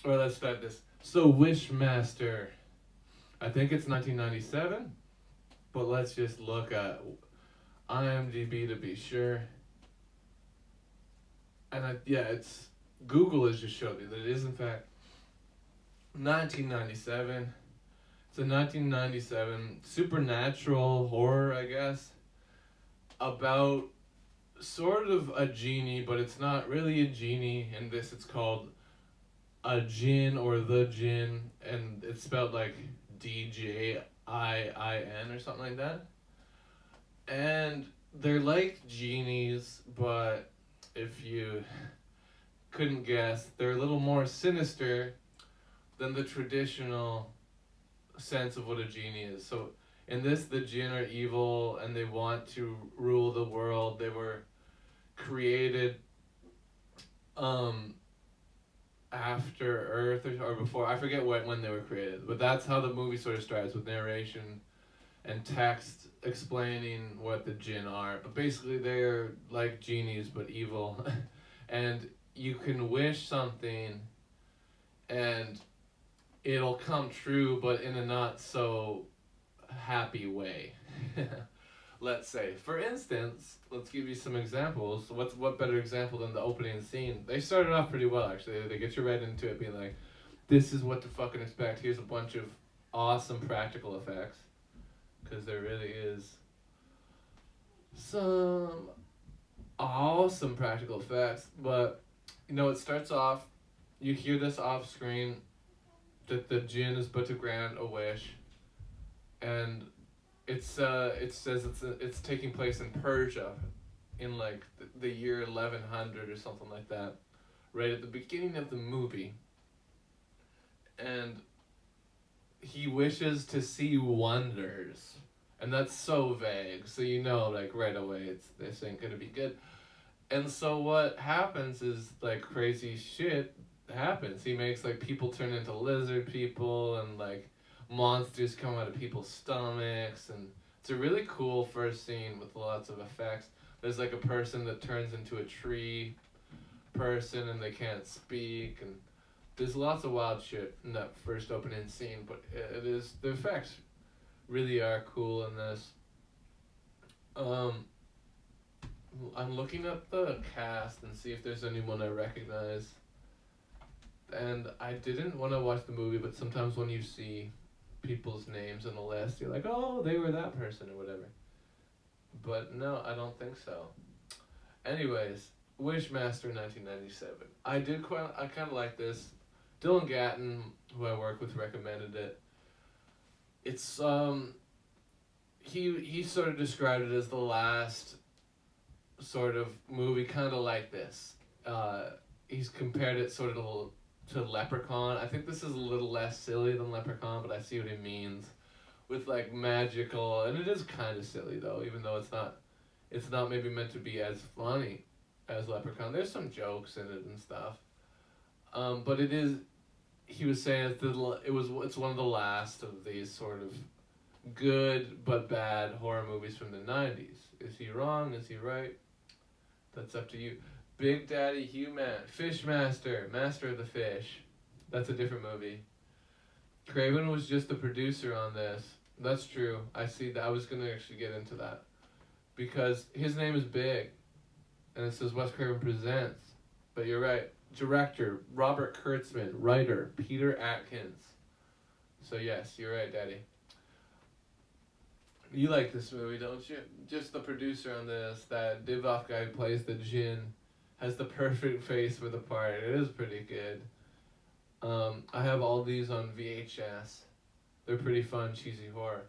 Or let's start this. So Wishmaster, I think it's 1997, but let's just look at IMDb to be sure. And yeah, it's Google has just showed me that it is in fact 1997. It's a 1997 supernatural horror, I guess, about sort of a genie, but it's not really a genie. In this, it's called a Jinn or the Jinn, and it's spelled like DJIIN or something like that. And they're like genies, but if you couldn't guess, they're a little more sinister than the traditional sense of what a genie is. So in this, the jinn are evil and they want to rule the world. They were created um, after Earth or before. I forget when they were created, but that's how the movie sort of starts with narration and text explaining what the jinn are. But basically, they're like genies but evil, and you can wish something, and it'll come true, but in a not so happy way. Let's say, for instance, let's give you some examples. What better example than the opening scene? They started off pretty well, actually. They get you right into it, being like, "This is what to fucking expect. Here's a bunch of awesome practical effects." Because there really is some awesome practical effects. But, it starts off, you hear this off screen that the jinn is but to grant a wish. And it says it's taking place in Persia in like the year 1100 or something like that, right at the beginning of the movie. And he wishes to see wonders. And that's so vague, so like right away this ain't gonna be good. And so what happens is like crazy shit happens. He makes like people turn into lizard people and like monsters come out of people's stomachs, and it's a really cool first scene with lots of effects. There's like a person that turns into a tree person and they can't speak, and there's lots of wild shit in that first opening scene, but it is the effects really are cool in this. I'm looking at the cast and see if there's anyone I recognize. And I didn't want to watch the movie, but sometimes when you see people's names in the list, you're like, oh, they were that person or whatever. But no, I don't think so. Anyways, Wishmaster 1997. I kind of like this. Dylan Gatton, who I work with, recommended it. It's he sort of described it as the last sort of movie kind of like this. He's compared it sort of to Leprechaun. I think this is a little less silly than Leprechaun, but I see what he means with like magical, and it is kind of silly though, even though it's not maybe meant to be as funny as Leprechaun. There's some jokes in it and stuff, but it is. He was saying it's one of the last of these sort of good but bad horror movies from the 90s. Is he wrong? Is he right? That's up to you. Big Daddy Human, Fishmaster, Master of the Fish. That's a different movie. Craven was just the producer on this. That's true. I see that. I was going to actually get into that. Because his name is big. And it says Wes Craven Presents. But you're right. Director, Robert Kurtzman. Writer, Peter Atkins. So yes, you're right, Daddy. You like this movie, don't you? Just the producer on this, that Divock guy who plays the Jinn, has the perfect face for the part. It is pretty good. I have all these on VHS. They're pretty fun, cheesy horror.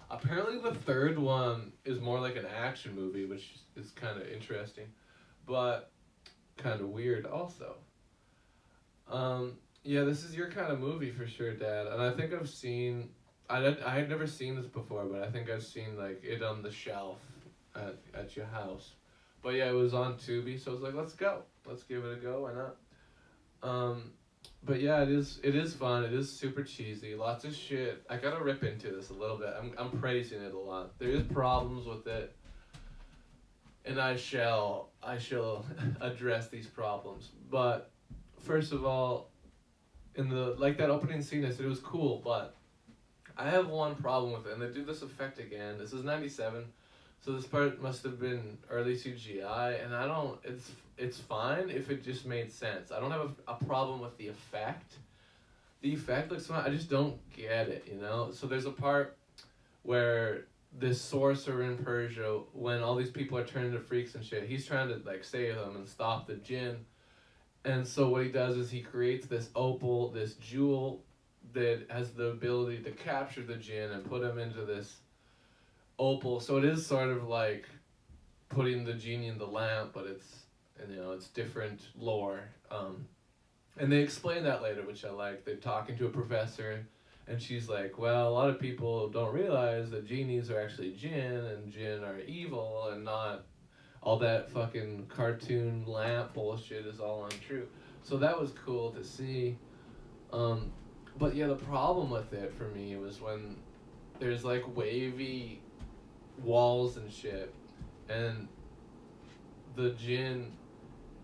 Apparently the third one is more like an action movie, which is kind of interesting, but kind of weird also. Yeah, this is your kind of movie for sure, Dad. And I think I've seen... I had never seen this before, but I think I've seen like it on the shelf at your house. But yeah, it was on Tubi, so I was like, let's go. Let's give it a go. Why not? But yeah, it is fun. It is super cheesy. Lots of shit. I gotta rip into this a little bit. I'm praising it a lot. There is problems with it, and I shall address these problems. But first of all, in the like that opening scene, I said it was cool, but I have one problem with it, and they do this effect again. This is '97, so this part must have been early CGI, and I don't. It's fine if it just made sense. I don't have a problem with the effect. The effect looks fine. I just don't get it, you know. So there's a part where this sorcerer in Persia, when all these people are turned into freaks and shit, he's trying to like save them and stop the jinn. And so what he does is he creates this opal, this jewel that has the ability to capture the jinn and put him into this opal. So it is sort of like putting the genie in the lamp, but it's, and you know, it's different lore. And they explain that later, which I like. They're talking to a professor, and she's like, well, a lot of people don't realize that genies are actually jinn, and jinn are evil, and not all that fucking cartoon lamp bullshit is all untrue. So that was cool to see. But yeah, the problem with it for me was when there's like wavy walls and shit, and the jinn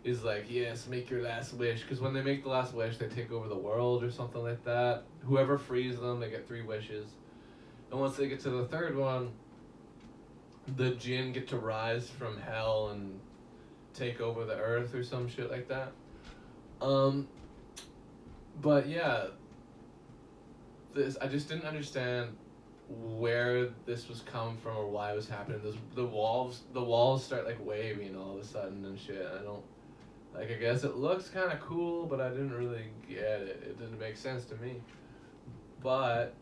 is like, yes, make your last wish. Because when they make the last wish, they take over the world or something like that. Whoever frees them, they get 3 wishes. And once they get to the 3rd one, the jinn get to rise from hell and take over the earth or some shit like that. But yeah, I just didn't understand where this was coming from or why it was happening. The walls start like waving all of a sudden and shit. I don't, like, I guess it looks kind of cool, but I didn't really get it. It didn't make sense to me. But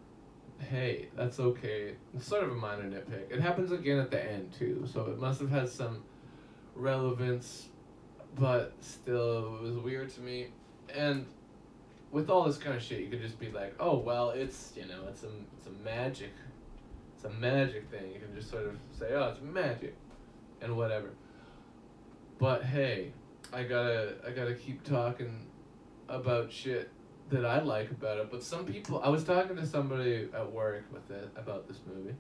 hey, that's okay. It's sort of a minor nitpick. It happens again at the end too, so it must have had some relevance, but still, it was weird to me. And with all this kind of shit, you could just be like, oh well, it's, you know, it's a magic thing. You can just sort of say, oh, it's magic, and whatever. But hey, I gotta keep talking about shit that I like about it. But some people, I was talking to somebody at work with it about this movie,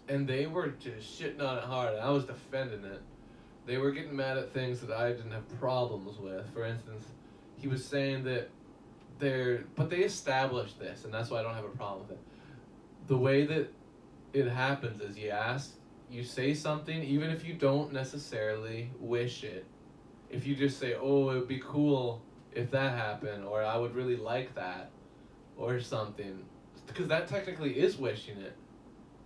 and they were just shitting on it hard, and I was defending it. They were getting mad at things that I didn't have problems with. For instance, he was saying that but they established this, and that's why I don't have a problem with it. The way that it happens is you say something, even if you don't necessarily wish it. If you just say, oh, it would be cool if that happened, or I would really like that, or something, because that technically is wishing it,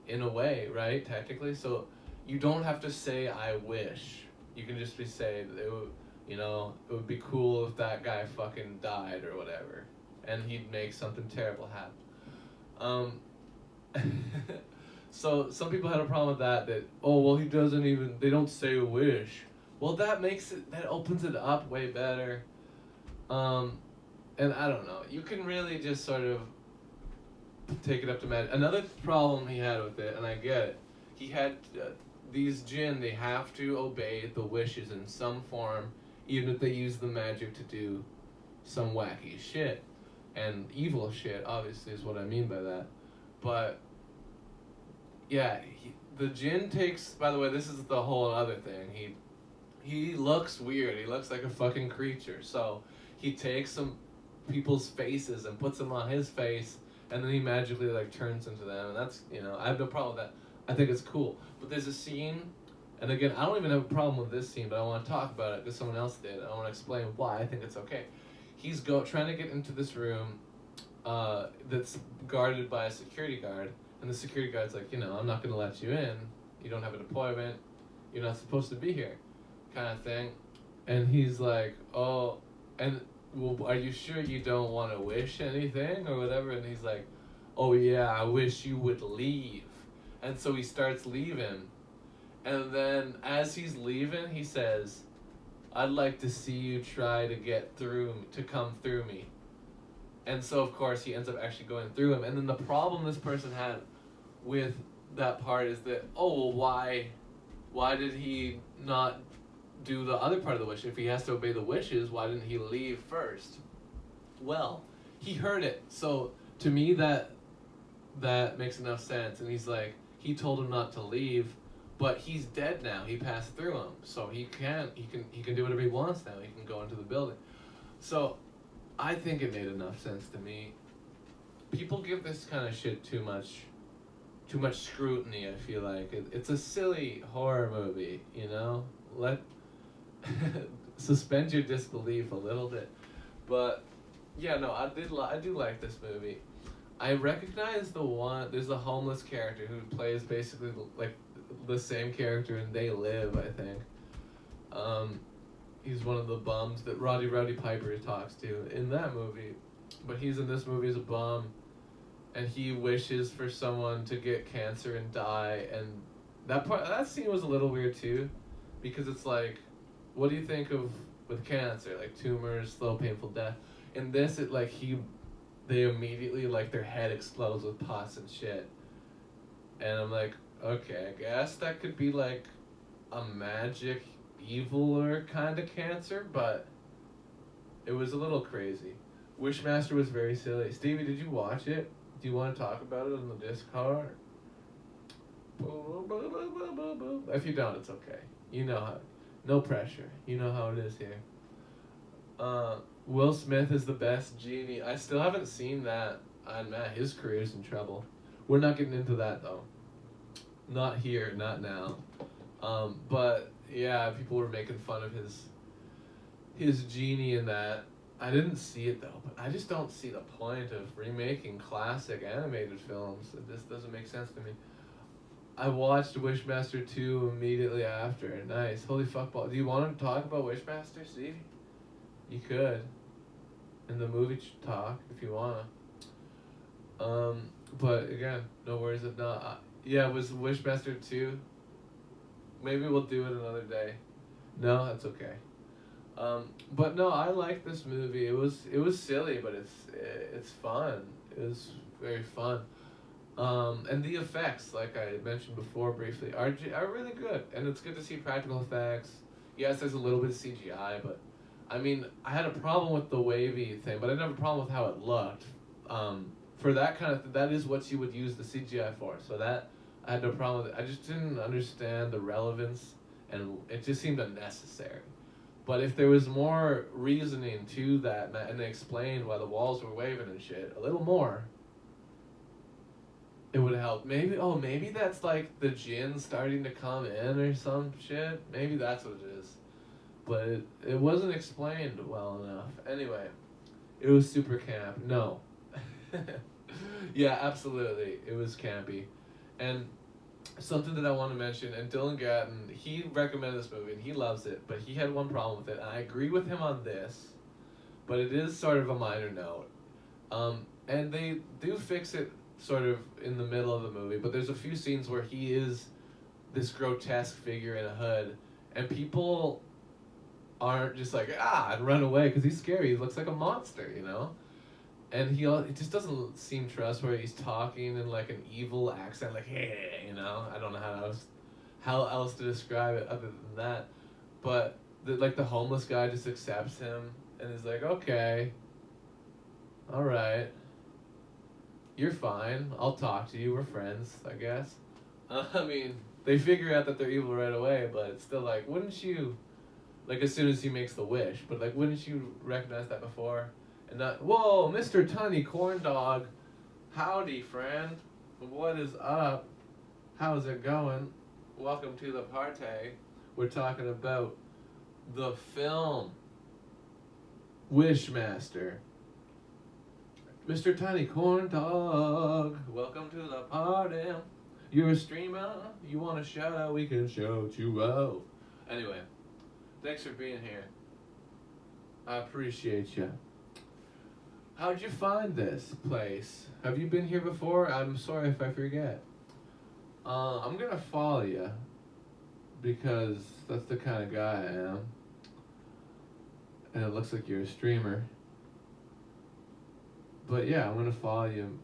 in a way, right? Technically, so you don't have to say I wish. You can just say that it would, you know, it would be cool if that guy fucking died or whatever, and he'd make something terrible happen. So some people had a problem with that. Oh well, they don't say a wish. Well, that opens it up way better. And I don't know. You can really just sort of take it up to magic. Another problem he had with it, and I get it, he had these jinn, they have to obey the wishes in some form, even if they use the magic to do some wacky shit. And evil shit, obviously, is what I mean by that. But yeah, the jinn takes, by the way, this is the whole other thing. He looks weird. He looks like a fucking creature. So he takes some people's faces and puts them on his face, and then he magically like turns into them. And that's, you know, I have no problem with that. I think it's cool. But there's a scene, and again, I don't even have a problem with this scene, but I want to talk about it because someone else did. I want to explain why I think it's okay. He's trying to get into this room that's guarded by a security guard, and the security guard's like, you know, I'm not going to let you in. You don't have an appointment. You're not supposed to be here, kind of thing. And he's like, oh, and well, are you sure you don't want to wish anything or whatever? And he's like, oh yeah, I wish you would leave. And so he starts leaving. And then as he's leaving, he says, I'd like to see you try to come through me. And so, of course, he ends up actually going through him. And then the problem this person had with that part is that, oh, well, why did he not do the other part of the wish? If he has to obey the wishes, why didn't he leave first? Well, he heard it. So, to me, that makes enough sense. And he's like, he told him not to leave, but he's dead now. He passed through him. So he can do whatever he wants now. He can go into the building. So I think it made enough sense to me. People give this kind of shit too much scrutiny. I feel like it's a silly horror movie. You know, let suspend your disbelief a little bit. But yeah, no, I do like this movie. I recognize the one. There's a homeless character who plays basically like the same character in They Live. I think. He's one of the bums that Roddy Piper talks to in that movie, but he's in this movie as a bum, and he wishes for someone to get cancer and die, and that scene was a little weird too, because it's like, what do you think of with cancer, like tumors, slow painful death? In this, they immediately like their head explodes with pus and shit, and I'm like, okay, I guess that could be like a magic eviler kind of cancer, but it was a little crazy. Wishmaster was very silly. Stevie, did you watch it? Do you want to talk about it on the Discord? If you don't, it's okay. You know how. No pressure. You know how it is here. Will Smith is the best genie. I still haven't seen that. And man, his career's in trouble. We're not getting into that though. Not here, not now. But yeah, people were making fun of his genie in that. I didn't see it though, but I just don't see the point of remaking classic animated films. It just doesn't make sense to me. I watched Wishmaster 2 immediately after. Nice. Holy fuckball. Do you want to talk about Wishmaster, Steve? You could. In the movie talk, if you wanna. But again, no worries if not. Yeah, it was Wishmaster 2. Maybe we'll do it another day. No, that's okay. But no, I like this movie. It was silly, but it's fun. It was very fun. And the effects, like I mentioned before briefly, are really good. And it's good to see practical effects. Yes, there's a little bit of CGI, but I mean, I had a problem with the wavy thing, but I didn't have a problem with how it looked. For that kind of that is what you would use the CGI for. So that I had no problem with it. I just didn't understand the relevance, and it just seemed unnecessary. But if there was more reasoning to that, and they explained why the walls were waving and shit, a little more, it would help. Maybe that's like the djinn starting to come in or some shit. Maybe that's what it is. But it wasn't explained well enough. Anyway, it was super camp. No. Yeah, absolutely. It was campy. And something that I want to mention, and Dylan Gatton, he recommended this movie and he loves it, but he had one problem with it, and I agree with him on this, but it is sort of a minor note. And they do fix it sort of in the middle of the movie, but there's a few scenes where he is this grotesque figure in a hood, and people aren't just like, and run away, because he's scary. He looks like a monster, you know? And it just doesn't seem trustworthy. He's talking in like an evil accent, like, hey, you know? I don't know how else to describe it other than that. But the homeless guy just accepts him and is like, okay, all right, you're fine. I'll talk to you. We're friends, I guess. I mean, they figure out that they're evil right away, but it's still like, wouldn't you, like as soon as he makes the wish, but like, wouldn't you recognize that before? And not, whoa, Mr. Tiny Corn Dog, howdy, friend. What is up? How's it going? Welcome to the party. We're talking about the film Wishmaster. Mr. Tiny Corn Dog, welcome to the party. You're a streamer. You want a shout out? We can shout you out. Anyway, thanks for being here. I appreciate you. How'd you find this place? Have you been here before? I'm sorry if I forget. I'm gonna follow you because that's the kind of guy I am. And it looks like you're a streamer. But yeah, I'm gonna follow you,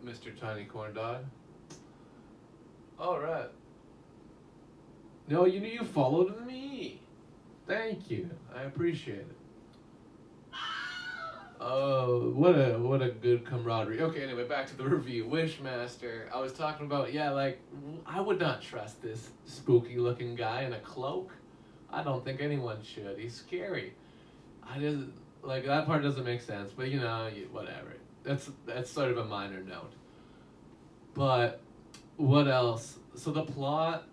Mr. Tiny Corn Dog. Alright. No, you followed me. Thank you. I appreciate it. Oh, what a good camaraderie. Okay, anyway, back to the review. Wishmaster. I was talking about, I would not trust this spooky looking guy in a cloak. I don't think anyone should. He's scary. Like, that part doesn't make sense, but whatever. That's sort of a minor note. But what else? So the plot,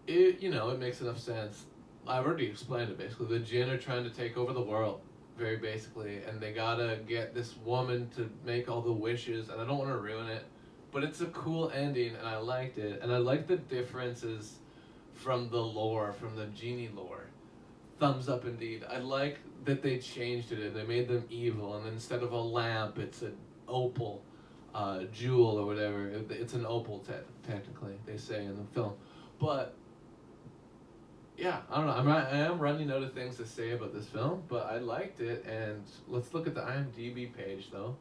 it makes enough sense. I've already explained it, basically. The Jinn are trying to take over the world, very basically, and they gotta get this woman to make all the wishes, and I don't want to ruin it, but it's a cool ending, and I liked it, and I like the differences from the lore, from the genie lore. Thumbs up indeed. I like that they changed it, and they made them evil, and instead of a lamp, it's an opal jewel or whatever. It's an opal, technically, they say in the film. But yeah, I don't know. I am running out of things to say about this film, but I liked it. And let's look at the IMDb page though,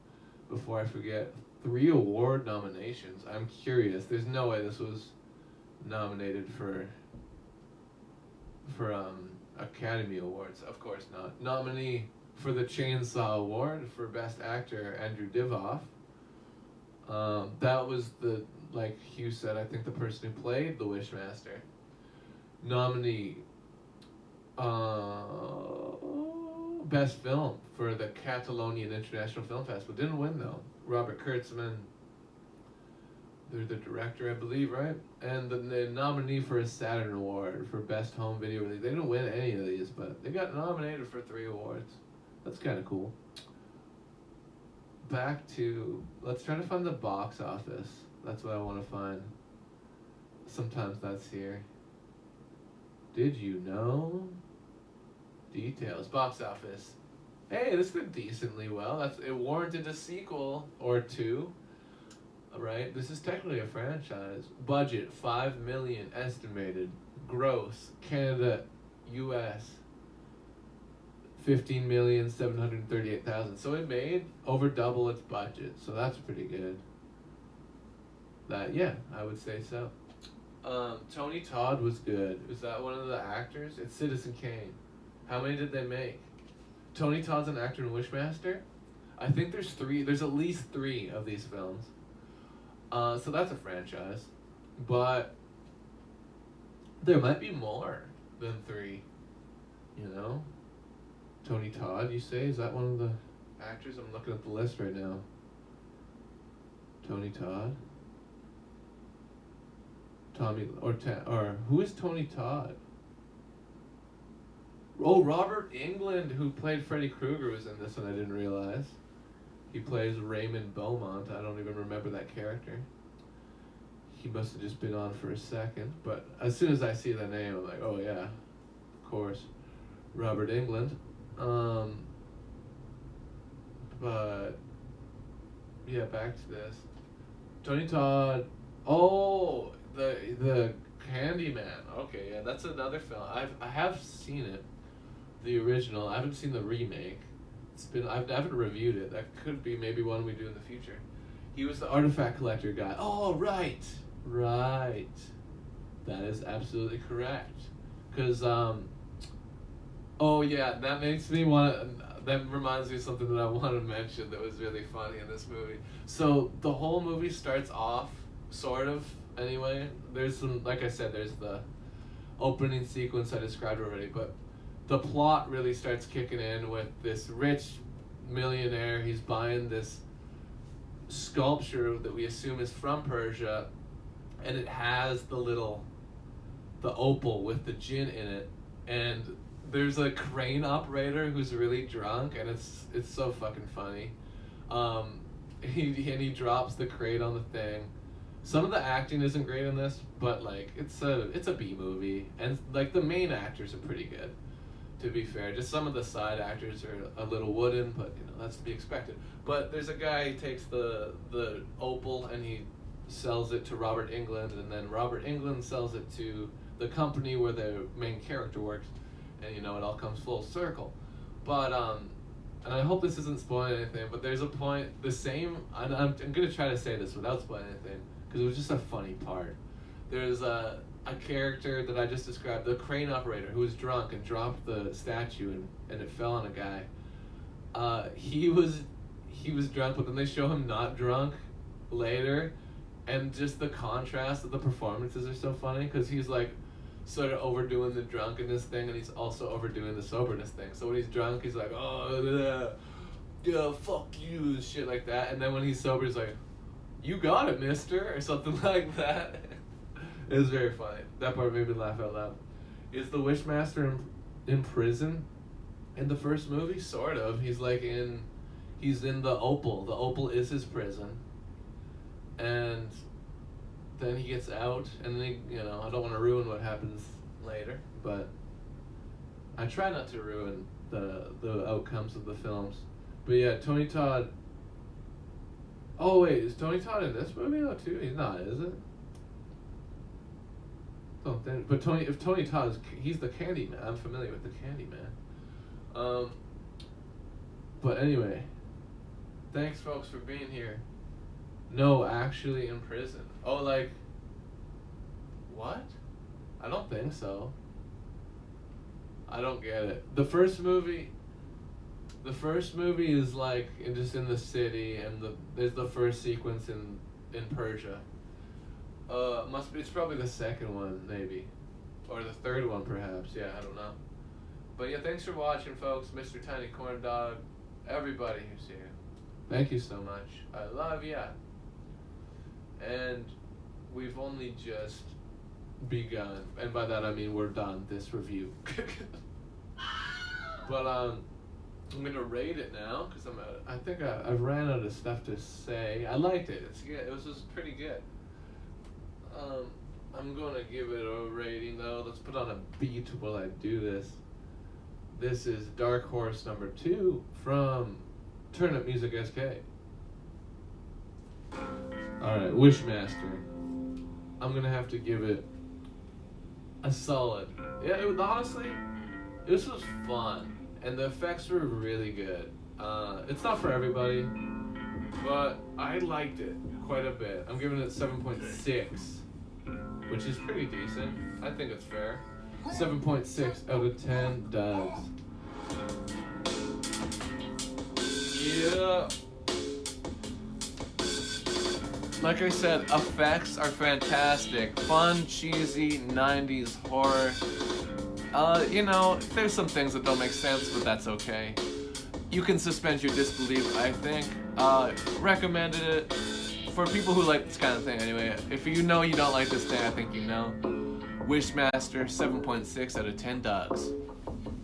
before I forget. 3 award nominations. I'm curious. There's no way this was nominated for Academy Awards. Of course not. Nominee for the Chainsaw Award for Best Actor, Andrew Divoff. That was like Hugh said, I think the person who played the Wishmaster. Nominee, Best Film for the Catalonian International Film Festival. Didn't win though. Robert Kurtzman. They're the director, I believe, right? And the nominee for a Saturn Award for Best Home Video Release. They didn't win any of these, but they got nominated for 3 awards. That's kind of cool. Back to, let's try to find the box office. That's what I want to find. Sometimes that's here. Did you know? Details. Box office. Hey, this did decently well. It warranted a sequel or 2. Right? This is technically a franchise. Budget, $5 million estimated. Gross, Canada, US, 15,738,000. So it made over double its budget. So that's pretty good. I would say so. Tony Todd was good. Is that one of the actors? It's Citizen Kane. How many did they make? Tony Todd's an actor in Wishmaster. I think there's 3. There's at least 3 of these films. So that's a franchise. But there might be more than 3. Tony Todd, you say? Is that one of the actors? I'm looking at the list right now. Tony Todd. Or who is Tony Todd? Oh, Robert Englund, who played Freddy Krueger, was in this one. I didn't realize. He plays Raymond Beaumont. I don't even remember that character. He must have just been on for a second. But as soon as I see the name, I'm like, oh yeah, of course, Robert Englund. But yeah, back to this. Tony Todd. Oh, the Candyman. Okay, yeah, that's another film. I have seen it, the original. I haven't seen the remake. I haven't reviewed it. That could be maybe one we do in the future. He was the artifact collector guy. Oh, right. That is absolutely correct. Because, oh yeah, that makes me that reminds me of something that I want to mention that was really funny in this movie. So the whole movie starts off, sort of, anyway. There's some, like I said, there's the opening sequence I described already, but the plot really starts kicking in with this rich millionaire. He's buying this sculpture that we assume is from Persia, and it has the opal with the djinn in it, and there's a crane operator who's really drunk, and it's so fucking funny. He drops the crate on the thing. Some of the acting isn't great in this, but like it's a B movie, and like the main actors are pretty good. To be fair, just some of the side actors are a little wooden, but that's to be expected. But there's a guy who takes the opal and he sells it to Robert Englund, and then Robert Englund sells it to the company where the main character works, and it all comes full circle. But and I hope this isn't spoiling anything, but there's a point, and I'm gonna try to say this without spoiling anything, because it was just a funny part. There's a character that I just described, the crane operator, who was drunk and dropped the statue and it fell on a guy. He was drunk, but then they show him not drunk later, and just the contrast of the performances are so funny, because he's like sort of overdoing the drunkenness thing, and he's also overdoing the soberness thing. So when he's drunk, he's like, oh, yeah, fuck you, and shit like that. And then when he's sober, he's like, you got it, mister, or something like that. It was very funny. That part made me laugh out loud. Is the Wishmaster in prison in the first movie? Sort of. He's in the Opal. The Opal is his prison. And then he gets out, and then, I don't want to ruin what happens later, but I try not to ruin the outcomes of the films. But yeah, Tony Todd. Oh wait, is Tony Todd in this movie though too? He's not, is it? Oh, then, but if Tony Todd he's the Candyman. I'm familiar with the Candyman. But anyway, thanks folks for being here. No, actually in prison. Oh, like, what? I don't think so. I don't get it. The first movie is like just in the city, and there's the first sequence in Persia. It's probably the second one maybe, or the third one perhaps. Yeah, I don't know. But yeah, thanks for watching, folks. Mr. Tiny Corn Dog, everybody who's here, thank you so much. I love ya. And we've only just begun, and by that I mean we're done this review. But I'm gonna rate it now because I think I've ran out of stuff to say. I liked it. It's good. It was just pretty good. I'm gonna give it a rating though. Let's put on a beat while I do this. This is Dark Horse number 2 from Turn Up Music SK. Alright, Wishmaster. I'm gonna have to give it a solid. Yeah, honestly, this was fun, and the effects were really good. It's not for everybody, but I liked it quite a bit. I'm giving it 7.6, which is pretty decent. I think it's fair. 7.6 out of 10 does. Yeah. Like I said, effects are fantastic. Fun, cheesy, 90s horror. There's some things that don't make sense, but that's okay. You can suspend your disbelief, I think. Recommended it for people who like this kind of thing anyway. If you know you don't like this thing, I think you know. Wishmaster, 7.6 out of 10 dogs.